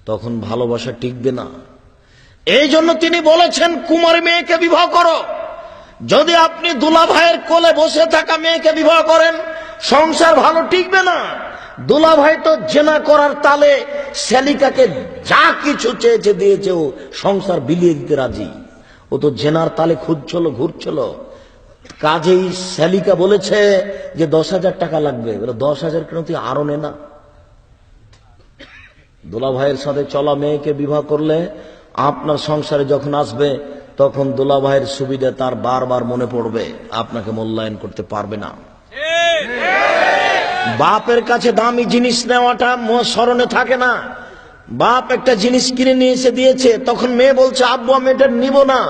তখন ভালোবাসা টিকবে না। এই জন্য তিনি বলেছেন কুমারী মেয়েকে বিবাহ করো। যদি আপনি দুলা ভাইয়ের কোলে বসে থাকা মেয়েকে বিবাহ করেন, সংসার ভালো টিকবে না। দুলা ভাই তো জেনা করার তালে শ্যালিকাকে যা কিছু চেয়েছে দিয়েছে, ও সংসার বিলিয়ে দিতে রাজি। ও তো জেনার তালে খুঁজছিল, ঘুরছিল। কাজেই শ্যালিকা বলেছে যে 10,000 টাকা লাগবে। 10,000 কেন, তুই আরো নে না। দুলা ভাইয়ের সাথে চলা মেয়েকে বিবাহ করলে আপনার সংসারে যখন আসবে, তখন দুলা ভাইয়ের সুবিধা তার বারবার মনে পড়বে, আপনাকে মূল্যায়ন করতে পারবে না। বাপের কাছে দামি জিনিস নেওয়াটা স্মরণে থাকে না। বাপ একটা জিনিস কিনে নিয়ে এসে দিয়েছে, তখন মেয়ে বলছে আব্বু আমি এটা নিব না।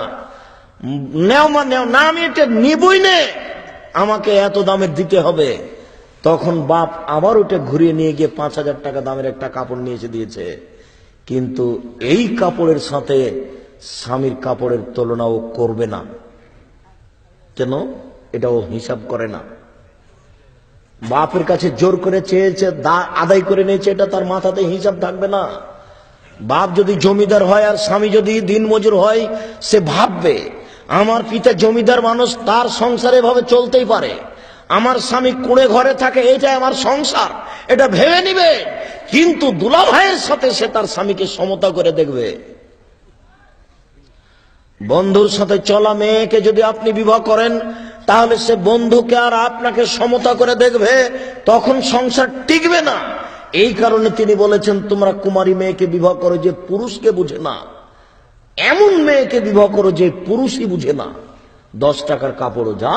নেও মা নেও না, আমি এটা নিবই না, আমাকে এত দামের দিতে হবে। তখন বাপ আবার ওটা ঘুরিয়ে নিয়ে গিয়ে 5,000 টাকা দামের একটা কাপড় নিয়ে এসে দিয়েছে। কিন্তু এই কাপড়ের সাথে স্বামীর কাপড়ের তুলনা ও করবে না। কেন? এটা ও হিসাব করে না। বাপের কাছে জোর করে চেয়েছে, আদায় করে নিয়েছে, এটা তার মাথাতে হিসাব থাকবে না। বাপ যদি জমিদার হয় আর স্বামী যদি দিনমজুর হয়, সে ভাববে আমার পিতা জমিদার মানুষ, তার সংসারে এভাবে চলতেই পারে। আমার স্বামী কুঁড়ে ঘরে থাকে, এটাই আমার সংসার, এটা ভেবে নিবে। কিন্তু দুলা ভাইয়ের সাথে সে তার স্বামীকে সমতা করে দেখবে। বন্ধুর সাথে চলা মেয়েকে যদি আপনি বিবাহ করেন, তাহলে সে বন্ধুকে আর আপনাকে সমতা করে দেখবে, তখন সংসার টিকবে না। এই কারণে তিনি বলেছেন তোমরা কুমারী মেয়েকে বিবাহ করো যে পুরুষকে বুঝে না, এমন মেয়েকে বিবাহ করো যে পুরুষই বুঝে না। 10 টাকার কাপড়ও যা,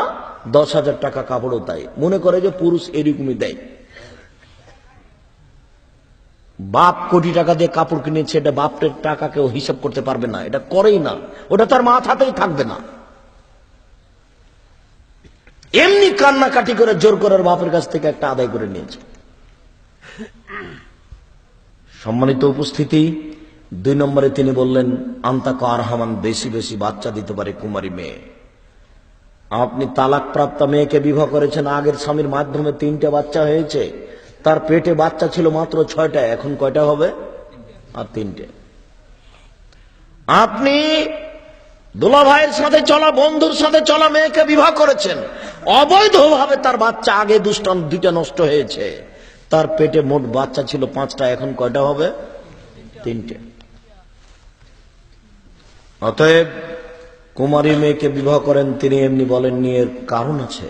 10,000 টাকা কাপড়ও তাই, মনে করে যে পুরুষ এরকমই দেয়। বাপ কোটি টাকা দিয়ে কাপড় কিনেছে, এটা বাপের টাকা কেউ হিসাব করতে পারবে না, এটা করেই না, ওটা তার মাথাতেই থাকবে না। এমনি কান্নাকাটি করে জোর করার বাপের কাছ থেকে একটা আদায় করে নিয়েছে। সম্মানিত উপস্থিতি, 2 নম্বরে তিনি বললেন আন্তাক আরহামান, বেশি বেশি বাচ্চা দিতে পারে কুমারী মেয়ে। আপনি তালাক প্রাপ্ত মেয়েকে বিবাহ করেছেন, আগের স্বামীর মাধ্যমে 3টে বাচ্চা হয়েছে, তার পেটে বাচ্চা ছিল মাত্র 6টা, এখন কয়টা হবে? আর 3টে। আপনি দুলা ভাইয়ের সাথে চলা, বন্ধুর সাথে চলা মেয়েকে বিবাহ করেছেন, অবৈধভাবে তার বাচ্চা আগে 2টা নষ্ট হয়েছে, তার পেটে মোট বাচ্চা ছিল 5টা, এখন কয়টা হবে? 3টে। অতএব কুমারী মেয়েকে বিবাহ করেন, তিনি এমনি বলেননি, এর কারণ আছে।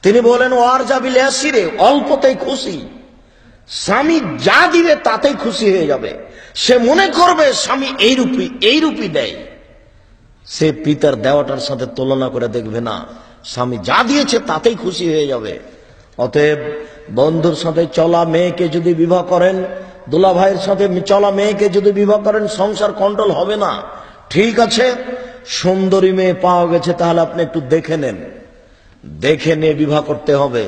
তিনি বলেন ওয়ার যাবিল আসিরে, অল্পতেই খুশি। স্বামী যা দিবে তাতেই খুশি হয়ে যাবে। সে মনে করবে স্বামী এইরূপই দেয়, সে পিতার দেওয়াটার সাথে তুলনা করে দেখবে না, স্বামী যা দিয়েছে তাতেই খুশি হয়ে যাবে। অতএব বন্ধুর সাথে চলা মেয়েকে যদি বিবাহ করেন, দুলা ভাইয়ের সাথে চলা মেয়েকে যদি বিবাহ করেন, সংসার কন্ট্রোল হবে না। ঠিক আছে, সুন্দরী মেয়ে পাওয়া গেছে, তাহলে আপনি একটু দেখে নেন, দেখে নিয়ে বিবাহ করতে হবে।